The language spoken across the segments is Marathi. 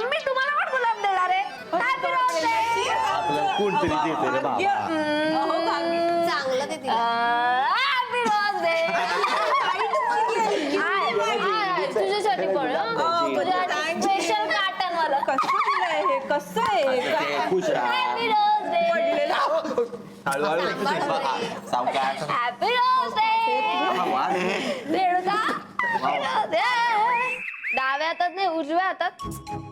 मी तुम्हाला पण गुलाब देणार आहे. Happy birthday. आपल्याला कोणतरी देते रे बाबा. चांगलं ते दिलं. Happy birthday. तुझ्यासाठी पण स्पेशल कार्टन वाला. कसं दिलंय हे? कसं आहे? खुश राहा. Happy birthday. हळूहळू सावकाश. Happy birthday. रेणुका. डाव्या हातात नाही उजव्या हातात.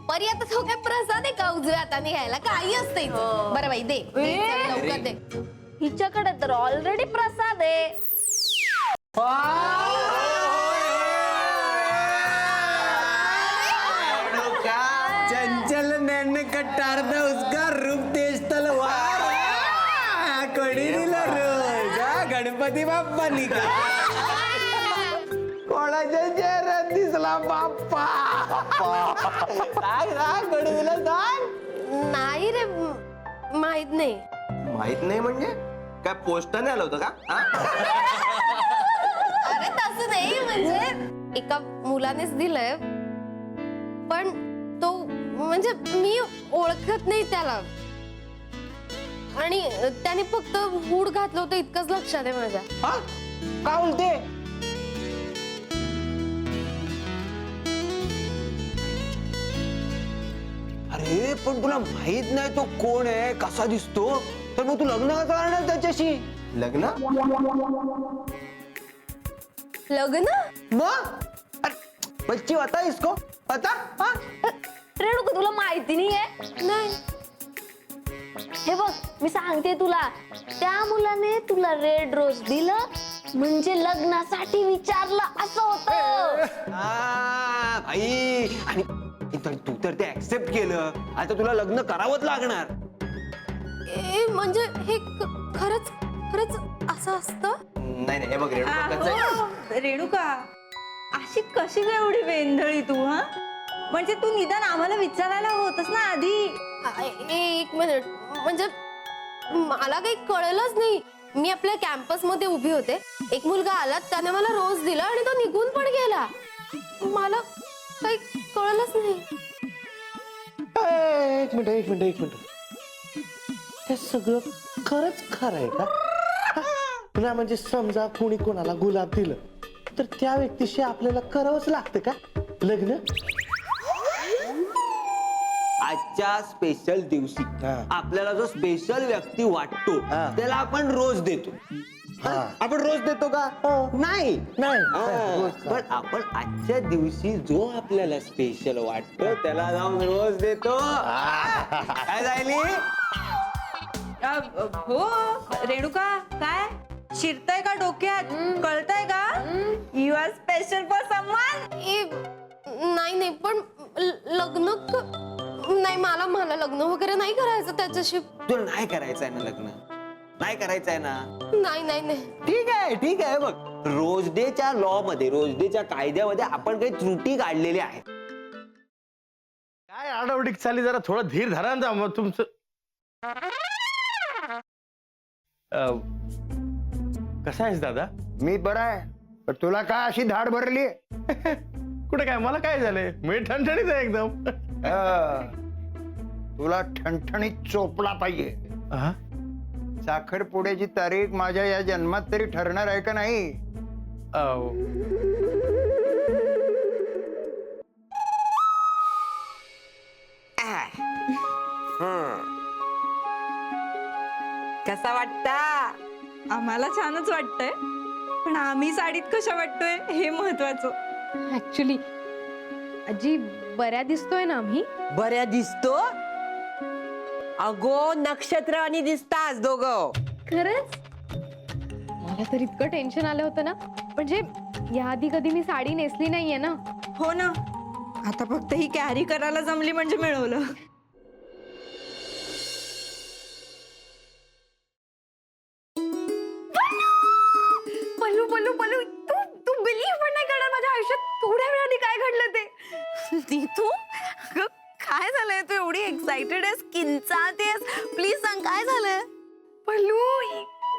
परी आता तो काय प्रसाद आहे का उजव्या हाताने घ्यायला? काही असतं इथं. बरं बाई दे चल, लवकर दे. हिच्याकडे तर ऑलरेडी प्रसाद आहे. चंचल नैन कटार था उसका रूप तेज तलवार कड़ी दिला रोज गणपती बाप्पा निका कोणाच्या चेहऱ्यात दिसला बाप्पा सांग गडूला सांग. नाही रे माहित नाही. माहित नाही म्हणजे काय पोस्टाने आलं होतं का हा? अरे तसं नाही म्हणजे एका मुलानेच दिलंय पण तो म्हणजे मी ओळखत नाही त्याला आणि त्याने फक्त हूड घातलं होतं इतकंच लक्षात आहे माझ्या. हा? का बोलते अरे पण तुला माहित नाही तो कोण आहे कसा दिसतो तर मग तू लग्न कसं करणार त्याच्याशी लग्न लग्न मग अरे, बच्ची होता इसको पता हा? रेणुका तुला माहिती नाहीये. नाही. हे बघ मी सांगते तुला त्या मुलाने तुला रेड रोज दिलं म्हणजे लग्नासाठी विचारलं असं होतं. हा, आई आणि तू तर ते ऍक्सेप्ट केलं आता तुला लग्न करावंच लागणार. म्हणजे हे खरंच खरंच असं असतं. नाही नाही हे बघ रेणुका कसं आहे? रेणुका अशी कशी काय एवढी वेंधळी तू? हा म्हणजे तू निदान आम्हाला विचारायला होतस ना आधी. एक मिनिट म्हणजे मला काही कळलंच नाही. मी आपल्या कॅम्पस मध्ये उभी होते एक मुलगा आला त्याने मला रोज दिला आणि तो निघून पण गेला. मला काही कळलंच नाही. एक मिनिट हे सगळं खरंच खरं आहे का ना? म्हणजे समजा कोणी कोणाला गुलाब दिलं तर त्या व्यक्तीशी आपल्याला करावंच लागतं का लग्न? आजच्या स्पेशल दिवशी हा. आपल्याला जो स्पेशल व्यक्ती वाटतो हा. त्याला आपण रोज देतो. हा. आपण रोज देतो का? नाही नाही. हा. रोज का? पण आपण आजच्या दिवशी जो आपल्याला स्पेशल वाटतो त्याला जाऊन रोज देतो. काय जायली? हो रेणुका काय शिरतय का डोक्यात? कळतंय का? You are special for someone. नाही नाही पण लग्न नाही मला लग्न वगैरे नाही करायचं त्याच्याशी. तुला नाही करायचंय ना लग्न? नाही करायचंय ना? नाही नाही नाही ठीक आहे बघ रोज डेच्या लॉ मध्ये रोज डेच्या कायद्यामध्ये आपण काही त्रुटी काढलेल्या आहेत. काय आडवडीक चाली जरा थोडं धीर धरा ना मग तुमचं. कसा आहेस दादा? मी बरा आहे पण तुला काय अशी धाड भरली? कुठे काय मला काय झालंय मी ठणठणीत आहे एकदम. तुला ठणठणीत चोपला पाहिजे. हा? साखरपुड्याची तारीख माझ्या या जन्मात तरी ठरणार आहे का नाही? अहो, कसा वाटता? आम्हाला छानच वाटतंय पण आम्ही साडीत कशा वाटतोय हे महत्वाचं. ऍक्च्युली आजी बऱ्या दिसतोय ना आम्ही? बऱ्या दिसतो अगो नक्षत्र आणि दिसतास दोघं. खरंच मला तर इतकं टेन्शन आलं होतं ना म्हणजे याआधी कधी मी साडी नेसली नाहीये ना. हो ना आता फक्त ही कॅरी करायला जमली म्हणजे मिळवलं. पल्लू पल्लू पल्लू तू तू बिलीव्ह पण नाही करणार माझ्या आयुष्यात थोड्या वेळाने काय घडलं ते. नीतू काय झालंय? तू एवढी एक्साइटेड आहेस किंचाळतेस प्लीज सांग काय झालंय? पल्लू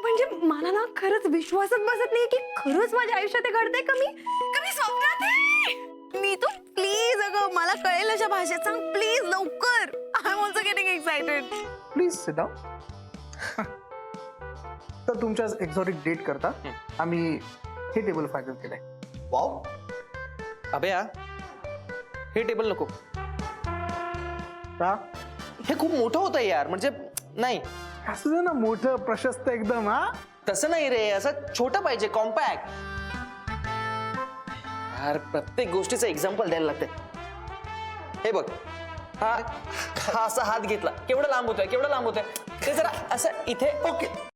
म्हणजे मला ना खरंच विश्वासच बसत नाही की खरंच माझ्या आयुष्यात हे घडतंय. कमी स्वप्नात आहे. नीतू प्लीज अगं मला कळेल अशा भाषेत सांग प्लीज. लवकर. I am also getting excited. Please sit down. तर तुमच्या एक्झॉटिक डेट करता आम्ही हे टेबल फायनल केलंय. वाव. अभया हे टेबल नको. का हे खूप मोठं होतं यार, म्हणजे नाही असं दे ना मोठं प्रशस्त एकदम. हा तसं नाही रे, असं छोटं पाहिजे, कॉम्पॅक्ट. यार प्रत्येक गोष्टीचं एक्झाम्पल द्यायला लागते. हे बघ, हा असा हात घेतला, केवढा लांब होतोय, केवढा लांब होतोय, ते जरा असं इथे. ओके